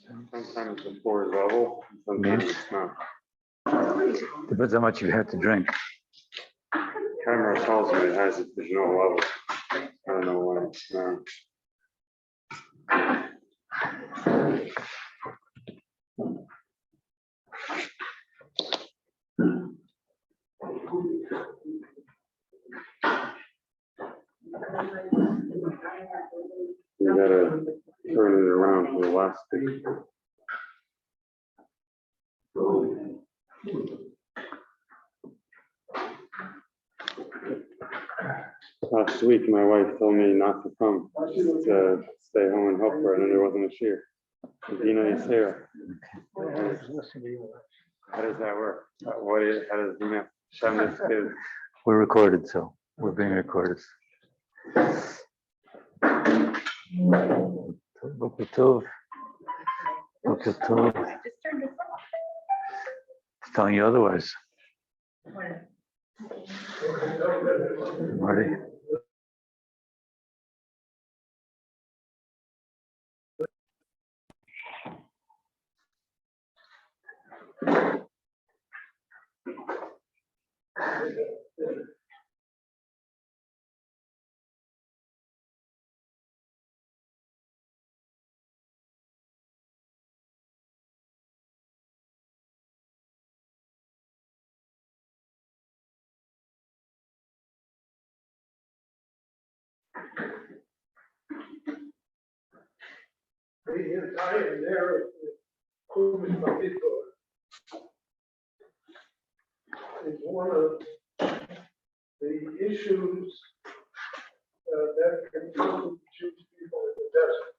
Sometimes the floor is level, sometimes it's not. Depends how much you had to drink. Camera tells me it has it, there's no level. I don't know why it's not. You gotta turn it around to the last thing. Last week, my wife told me not to come, to stay home and help her, and then there wasn't a shear. Dina is here. How does that work? How does Dina? We're recorded, so we're being recorded. Boker Tov. Boker Tov. It's telling you otherwise. Marty. The entire narrative of is one of the issues that confront Jewish people in the desert.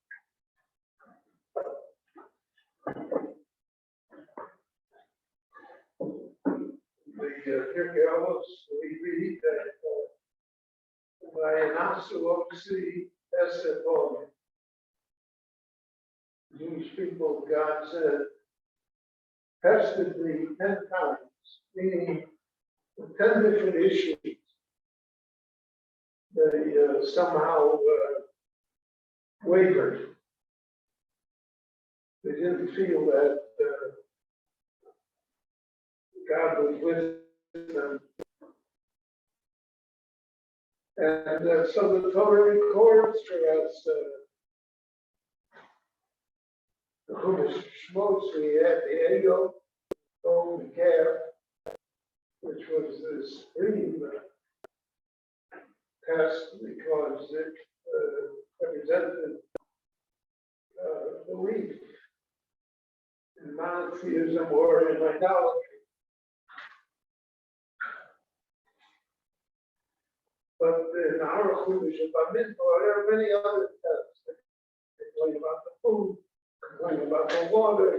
The Kirkelos, we read that by Anasu Oksi Esepon, Jewish people, God said, tested me 10 times, meaning 10 different issues. They somehow wavered. They didn't feel that God was with them. And so the Torah records for us the Chumash Shmos. We had the Ego, the calf, which was the supreme test because it represented belief in monotheism or in idolatry. But in our Chumash Bamidbar, there are many other tests. They complain about the food, complain about the water,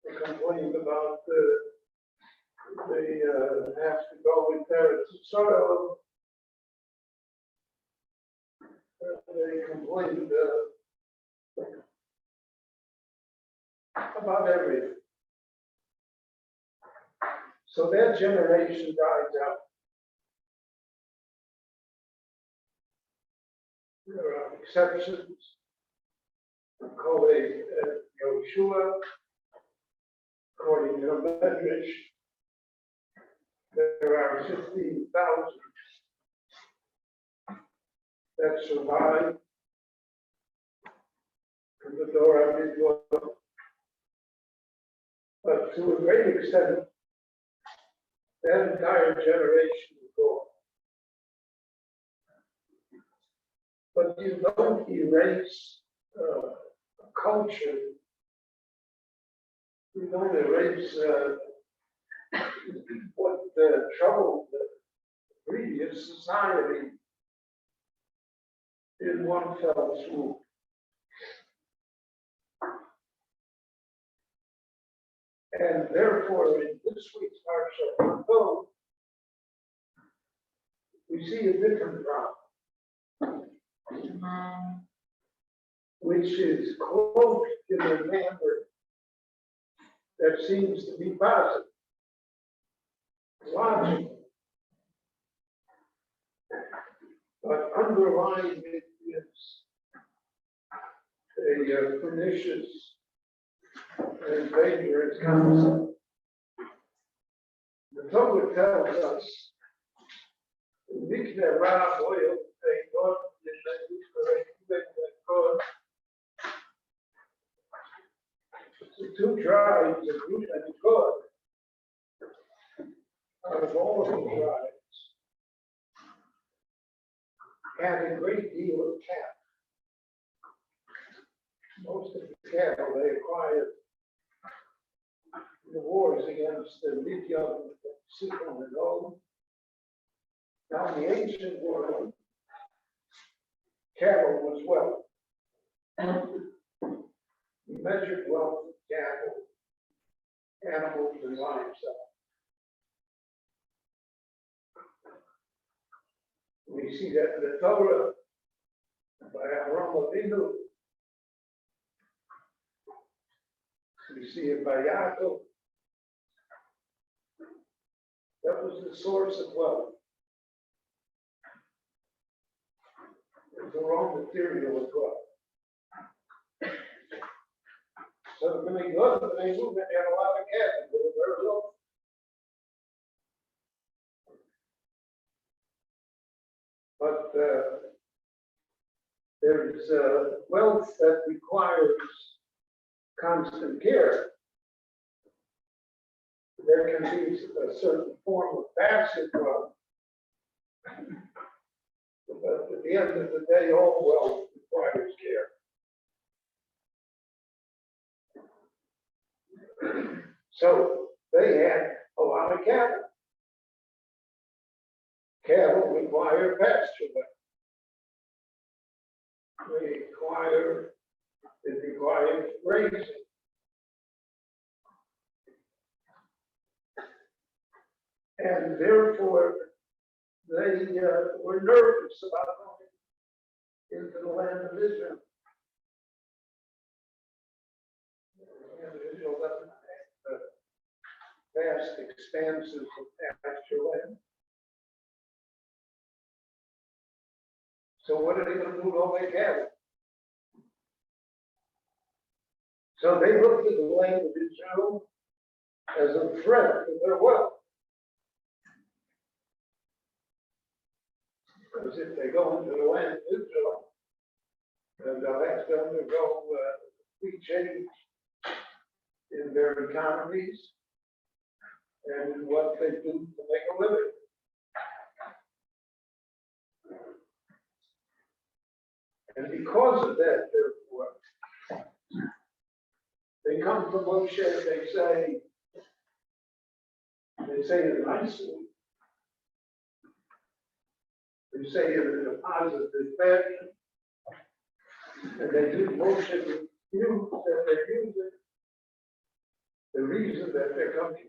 they complain about they have to go with their sorrow. They complain about everything. So that generation dies out. There are exceptions. Kohe Yoshua, according to the Medrash, there are 15,000 that survived from the Torah Mitzvot. But to a great extent, that entire generation is gone. But you don't erase a culture. You don't erase what troubled the previous society in one fell swoop. And therefore, in this week's Parsha, we see a different problem, which is cloaked in a manner that seems to be positive, logical, but underlying it is a pernicious and dangerous concept. The Torah tells us, Mikne Rav oil, they God, the two tribes of Ruth and God, out of all of the tribes, had a great deal of cattle. Most of the cattle they acquired in the wars against the Midian, Sidon, and Og. Now, in the ancient world, cattle was wealth. We measured wealth of cattle, animals, and livestock. We see that in the Torah by Avraham Avinu. We see it by Yaakov. That was the source of wealth. It was the raw material of wealth. So when they go to they moved, they had a lot of cattle. They were very low. But there's wealth that requires constant care. There can be a certain form of passive wealth. But at the end of the day, all wealth requires care. So they had a lot of cattle. Cattle require pasture land. It requires grazing. And therefore, they were nervous about going into the land of Israel. And Israel doesn't have vast expanses of pasture land. So what are they going to do with all their cattle? So they looked at the land of Israel as a threat to their wealth. Because if they go into the land of Israel, then they'll have to undergo free change in their economies and in what they do to make a living. And because of that, therefore, they come to Moshe and they say it nicely. They say it in a positive fashion. And they do Moshe refuse that they're using the reason that they're coming to.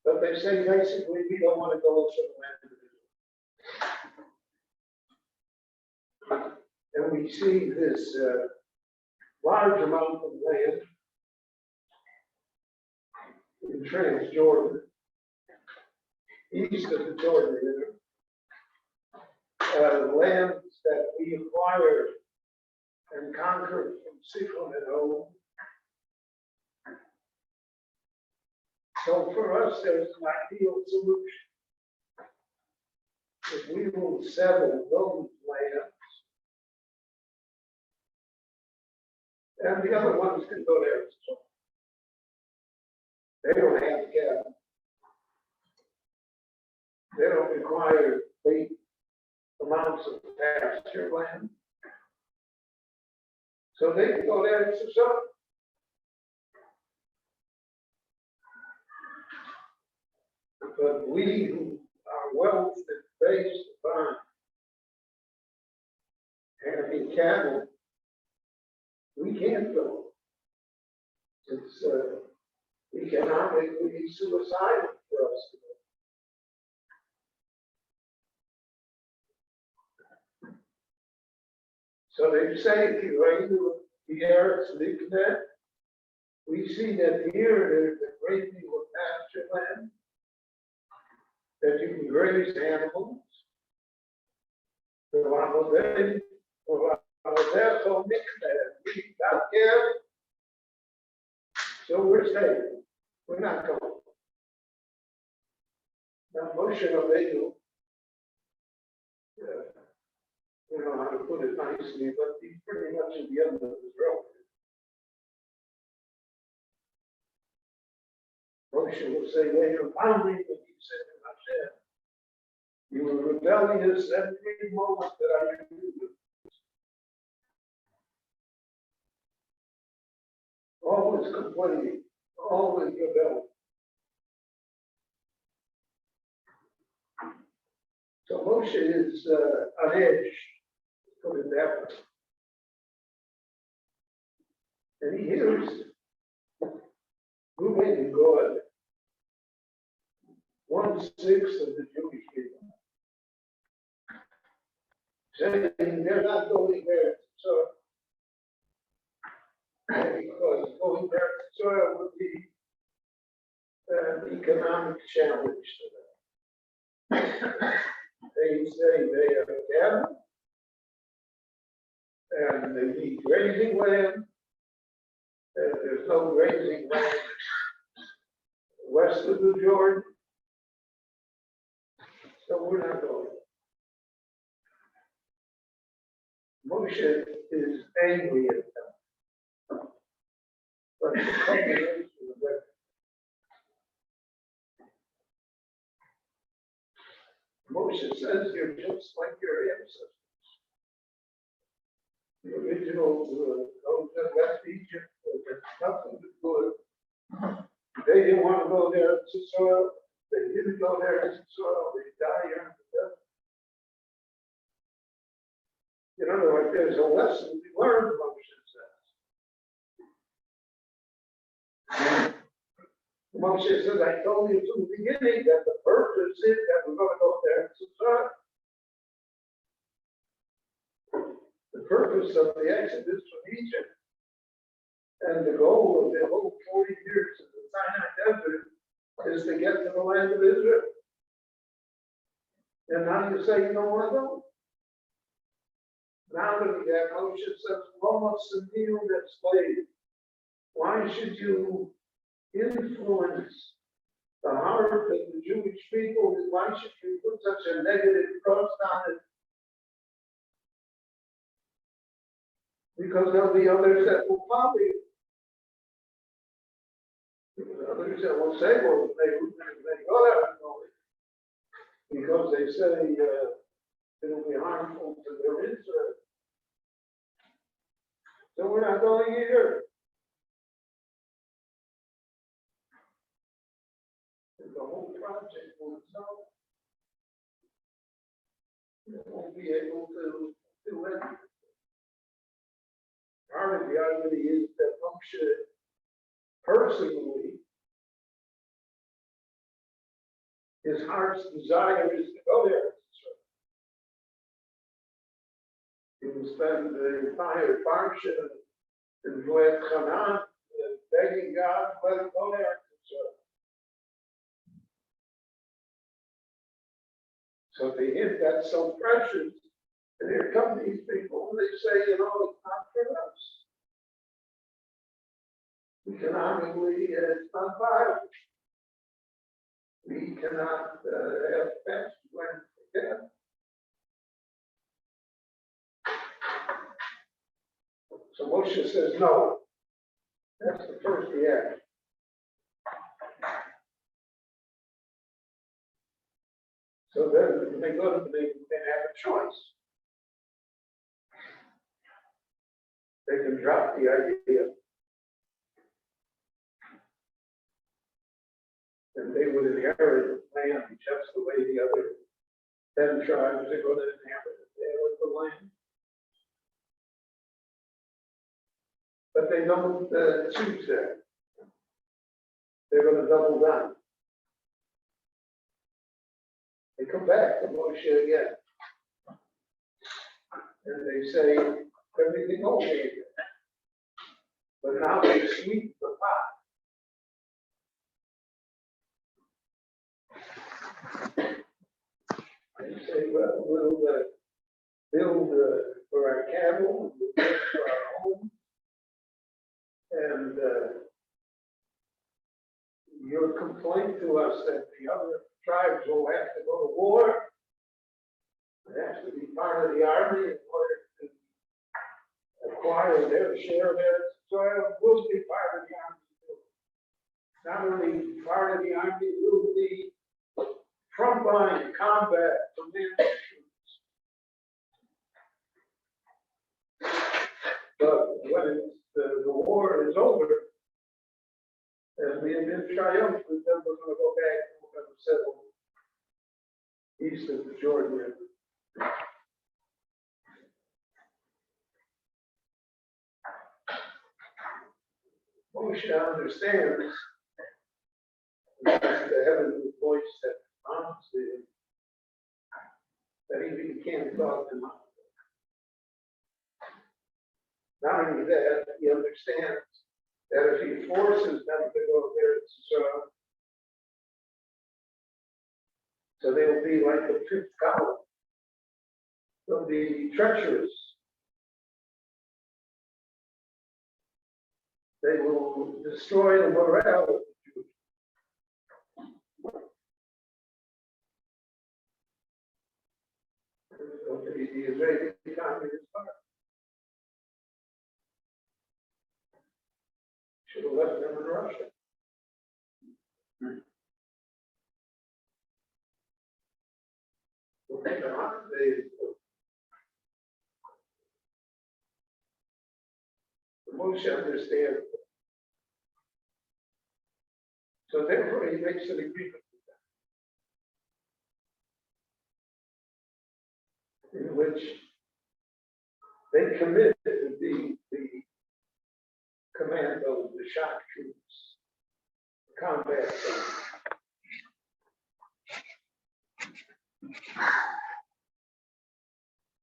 But they say basically, we don't want to go to the land of Israel. And we see this large amount of land in Transjordan, east of the Jordan River, lands that we acquired and conquered from Sidon and Og. So for us, there's an ideal solution. If we will settle those lands, and the other ones can go there. They don't have cattle. They don't require great amounts of pasture land. So they can go there and subsist. But we who our wealth is based upon having cattle, we can't go. It's economically suicidal for us to go. So they say, if you raise the air, we see that here there's a great deal of pasture land that you can graze animals, vamos ver, so we got there. So we're staying, we're not going. Now, Moshe Rabbeinu, you know how to put it nicely, but he's pretty much at the end of his rope. Moshe will say later, finally, when he said to Hashem, you were rebellious every moment that I knew you. Always complaining, always rebelling. So Moshe is on edge, put it that way. And he hears Reuben and God, 1/6 of the Jewish people, saying they're not going there. So, because going there to soil would be an economic challenge to them. They say they have a cattle and they need grazing land. And there's no grazing land west of the Jordan. So we're not going. Moshe is angry at them. But the combination of that. Moshe says you're just like your ancestors. The original, those that left Egypt, there's nothing good. They didn't want to go there to soil. They didn't go there to soil. They die here in the desert. You know, like there's a lesson we learned, Moshe says. Moshe says, I told you from the beginning that the purpose is that we're going to go there to soil. The purpose of the Exodus from Egypt and the goal of the whole 40 years of the Sinai desert is to get to the land of Israel. And now you say you don't want to go. Now look at that, Moshe says, almost a meal that's slave. Why should you influence the heart of the Jewish people? Why should you put such a negative cross on it? Because there'll be others that will follow you. Others that will say, well, they go there, because they say it'll be harmful to their interest. So we're not going either. And the whole project will itself. You won't be able to do anything. Part of the irony is that Moshe personally, his heart's desire is to go there. He will spend the entire Parsha in Wein Parsha begging God, let him go there. So to him, that's so precious. And here come these people, and they say, you know, it's not for us. Economically, it's not viable. We cannot have fast land again. So Moshe says, no. That's the first reaction. So then they go to they have a choice. They can drop the idea. And they would inherit the land just the way the other 10 tribes are going to inherit the land. But they don't choose that. They're going to double down. They come back to Moshe again. And they say, everything okay. But now they sweep the pot. They say, well, build for our cattle, build for our home. And your complaint to us that the other tribes will have to go to war, it has to be part of the army in order to acquire their share of their soil, will be part of the army too. Not only part of the army, will be frontline combat command troops. But when the war is over, and we have been triumphant, then we're going to go back and we're going to settle east of the Jordan River. Moshe understands that the heavenly voice that promised him that he can't talk to him. Not only that, he understands that if he forces them to go there, so they'll be like the fifth column. They'll be treacherous. They will destroy the morale of the Jews. It's going to be the Israeli Communist Party. Should have left them in Russia. Moshe understands. So therefore he makes an agreement with them, in which they commit to be the command of the shock troops, combat troops.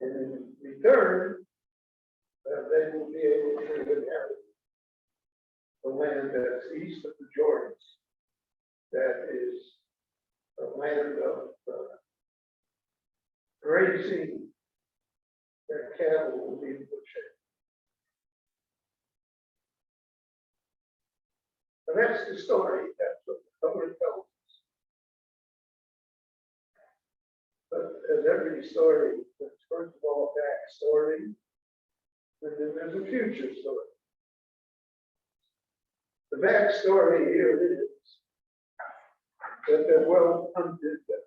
And in return, they will be able to inherit the land that's east of the Jordan. That is a land of grazing. Their cattle will be in good shape. And that's the story. That's what the Torah tells us. But as every story, there's first of all a backstory, and then there's a future story. The backstory here is that they're well undid them.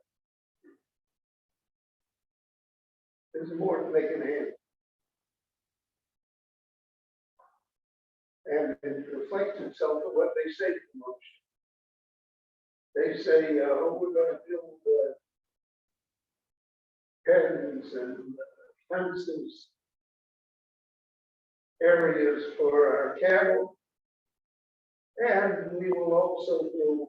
There's more than they can handle. And it reflects itself in what they say to Moshe. They say, oh, we're going to build pens and fences, areas for our cattle, and we will also build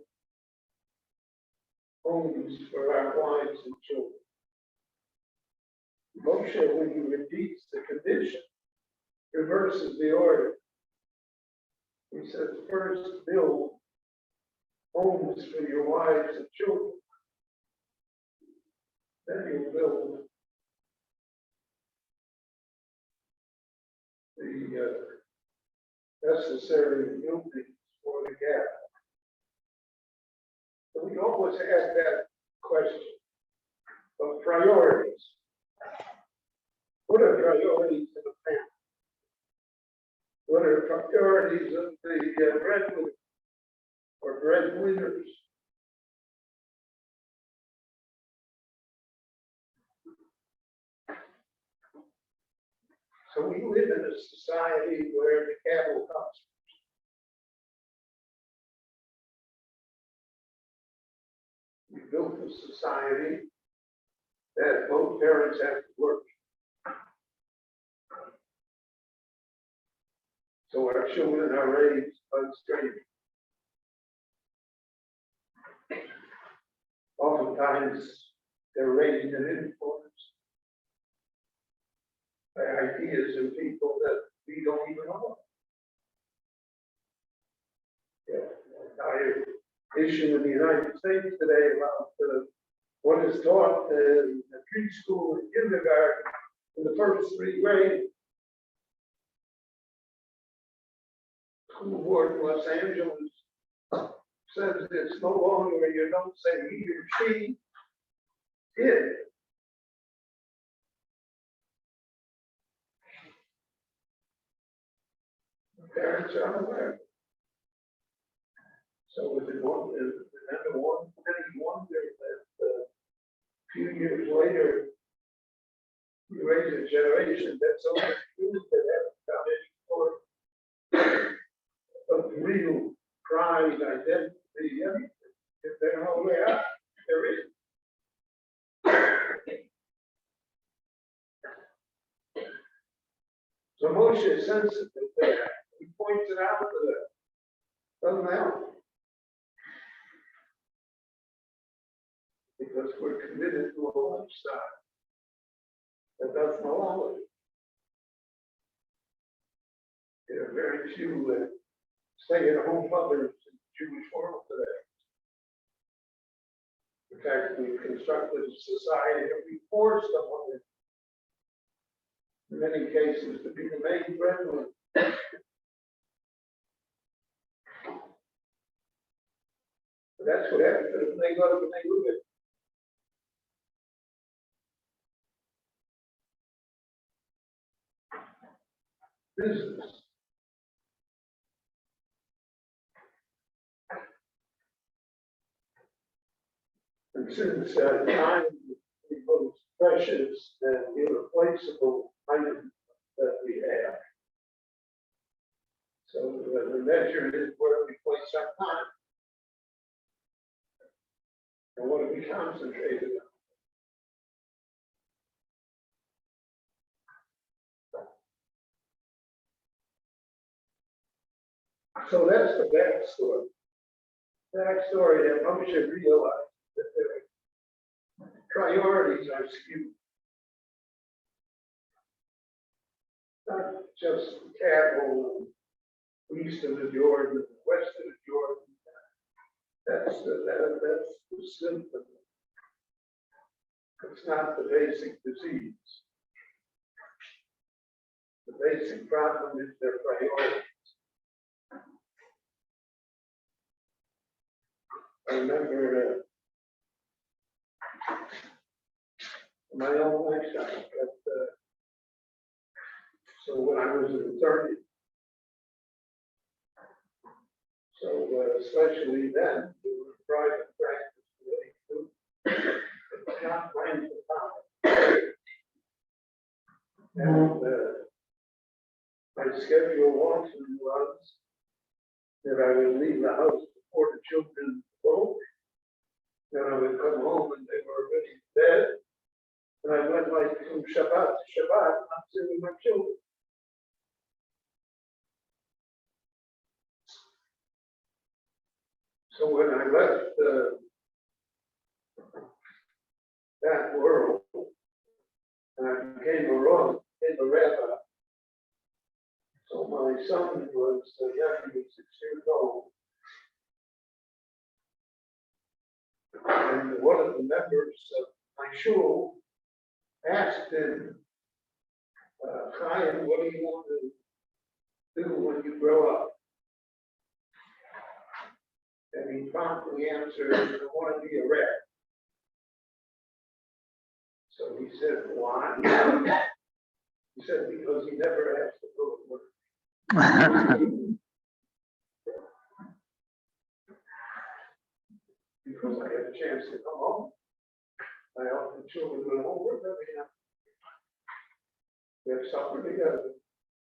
homes for our wives and children. Moshe, when he repeats the condition, reverses the order. He says, first build homes for your wives and children. Then you build the necessary buildings for the cattle. So we always ask that question of priorities. What are priorities in a family? What are priorities of the breadwinner or breadwinners? So we live in a society where the cattle comes first. We built a society that both parents have to work. So our children are raised unstrained. Oftentimes, they're raised and influenced by ideas and people that we don't even know. Entire issue in the United States today about what is taught in the preschool and kindergarten in the first 3 grades. School board in Los Angeles says it's no longer, you don't say he or she, it. The parents are unaware. So is it one, is it another one, any wonder that a few years later, we raise a generation that's so confused that haven't found any sort of real pride, identity, anything. If they're no way out, there is. So Moshe is sensitive there. He points it out to them. Doesn't help. Because we're committed to a lifestyle that doesn't allow it. There are very few stay-at-home mothers in the Jewish world today. In fact, we've constructed a society that we force the woman, in many cases, to be the main breadwinner. But that's what happens when they go when they move it. Business. And since time is the most precious and irreplaceable item that we have, so the measure is where we place our time. And what are we concentrated on? So that's the backstory. Backstory that Moshe realized that their priorities are skewed. Not just cattle east of the Jordan, west of the Jordan. That's the symptom. It's not the basic disease. The basic problem is their priorities. I remember my own lifestyle. So when I was an attorney, so especially then, we were private practice, it's not planned for time. And my schedule often was that I would leave the house before the children woke. Then I would come home and they were already in bed. And I went like from Shabbat to Shabbat, not seeing my children. So when I left that world, and I became a rabbi. So my son was young, he was 6 years old. And one of the members of my shul asked him, Chaim, what do you want to do when you grow up? And he promptly answered, I want to be a rabbi. So he said, why? He said, because he never has to go to work. Because I had a chance to come home. I helped the children with homework every night. We have supper together,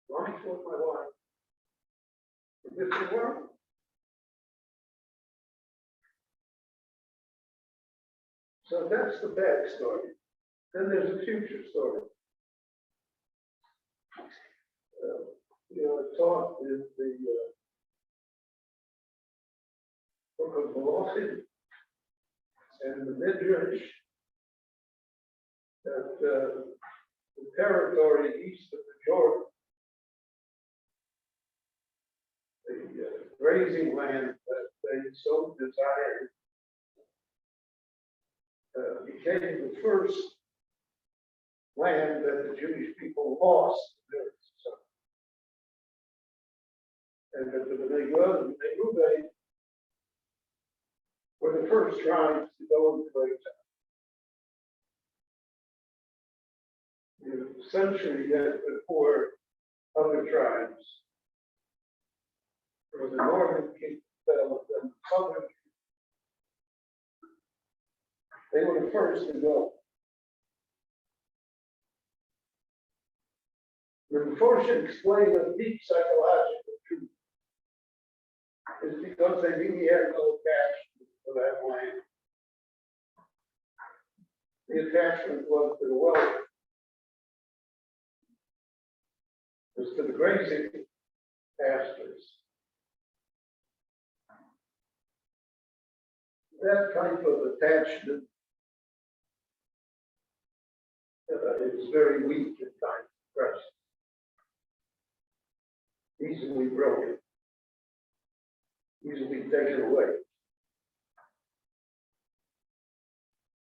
lunch with my wife. This is work. So that's the backstory. Then there's a future story. Taught in the book of Malachim and the Midrash that the territory east of the Jordan, the grazing land that they so desired, became the first land that the Jewish people lost. And that the Negev and the Reuben were the first tribes to go into exile. A century yet before other tribes. There was a northern kingdom and a southern kingdom. They were the first to go. The Parsha explained a deep psychological truth. It's because they really had no attachment to that land. The attachment was to the wealth. It was to the grazing pastures. That type of attachment is very weak at times, precious. Easily broken, easily taken away.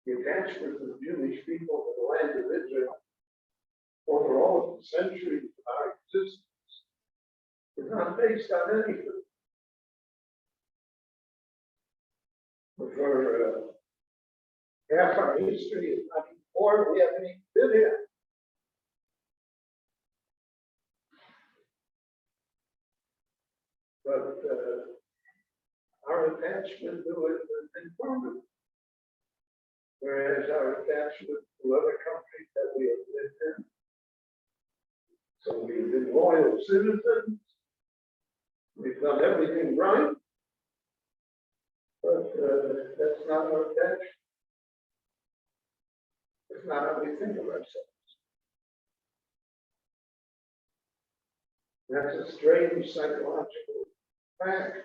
The attachment of the Jewish people to the land of Israel over all of the centuries of our existence is not based on anything. But for half our history, is not even more, we haven't even been here. But our attachment to it has been permanent. Whereas our attachment to other countries that we have lived in, so we've been loyal citizens, we've done everything right, but that's not our attachment. It's not how we think of ourselves. That's a strange psychological fact.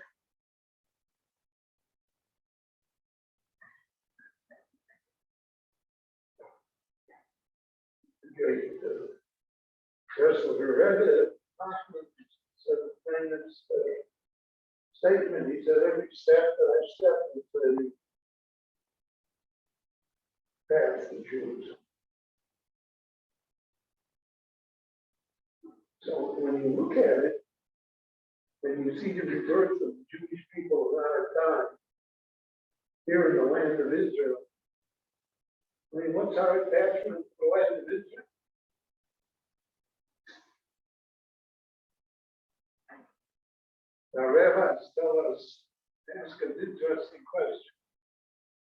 Russell Rebbe said a famous statement. He said, every step that I step is the path to Jerusalem. So when you look at it, and you see the rebirth of the Jewish people of our time here in the land of Israel, I mean, what's our attachment to the land of Israel? Now, rabbis tell us, ask an interesting question.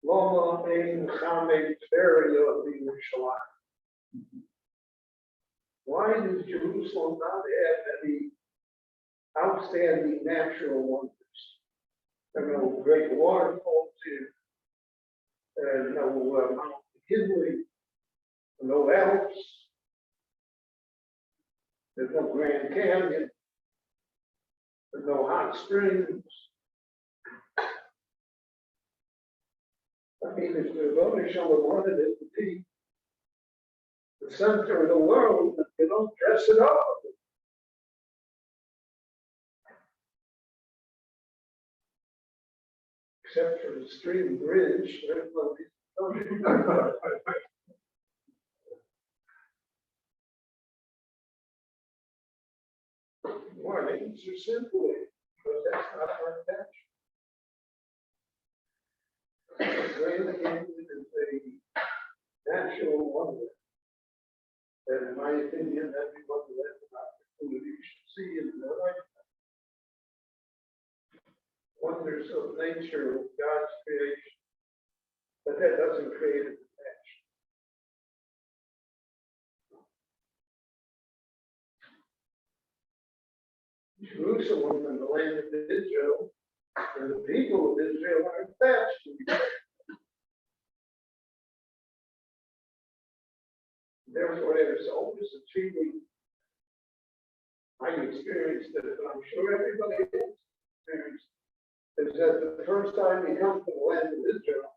Loma ein chamei Tveria b'Yerushalayim. Why does Jerusalem not have any outstanding natural wonders? There are no great waterfalls here, no Mount McKinley, no Alps, there's no Grand Canyon, there's no hot springs. I mean, if the voters wanted it to be the center of the world, they don't dress it up. Except for the stream bridge, Well, the answer simply, because that's not our attachment. The Grand Canyon is a natural wonder. And in my opinion, everyone who has an opportunity should see in their lifetime. Wonders of nature, of God's creation. But that doesn't create an attachment. Jerusalem and the land of Israel, and the people of Israel are attached to each other. Therefore, there's always a feeling, I experienced it, and I'm sure everybody else experienced it, is that the first time you come to the land of Israel,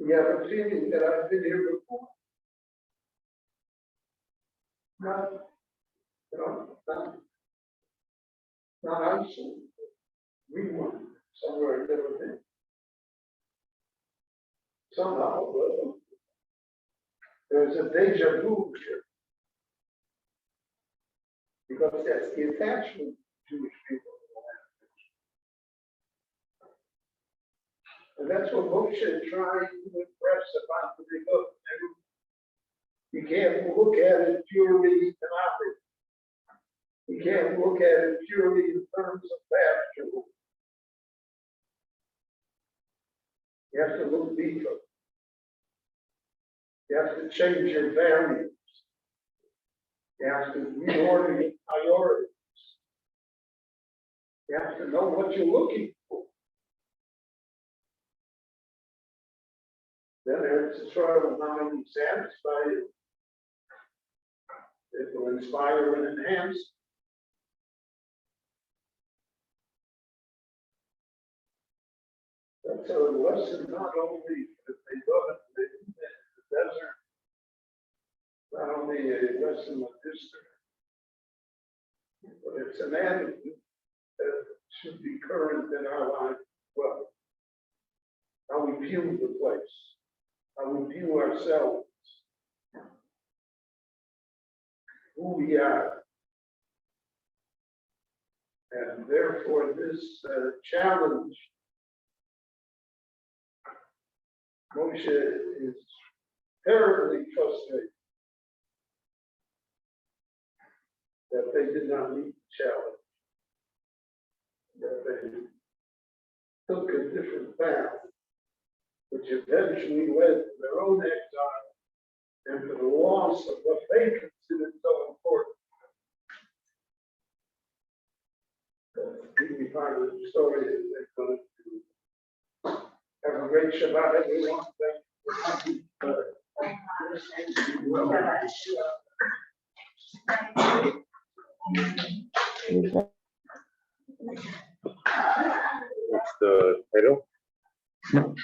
you have a feeling that I've been here before. Not isolated. We want somewhere I've never been. Somehow, There's a deja vu here. Because that's the attachment Jewish people have. And that's what Moshe is trying to impress upon the people. You can't look at it purely economic. You can't look at it purely in terms of pasture. You have to look deeper. You have to change your values. You have to reorder your priorities. You have to know what you're looking for. Then it's sort of not only satisfy you, it will inspire and enhance. That's a lesson not only that they got in the desert, not only a lesson of history, but it's an attitude that should be current in our life as well. How we view the place, how we view ourselves, who we are. And therefore this challenge, Moshe is terribly frustrated that they did not meet the challenge, that they took a different path, which eventually led to their own exile and to the loss of what they considered so important. That's part of the story is they're going to have a great Shabbat, everyone. Thank you. What's the title? No.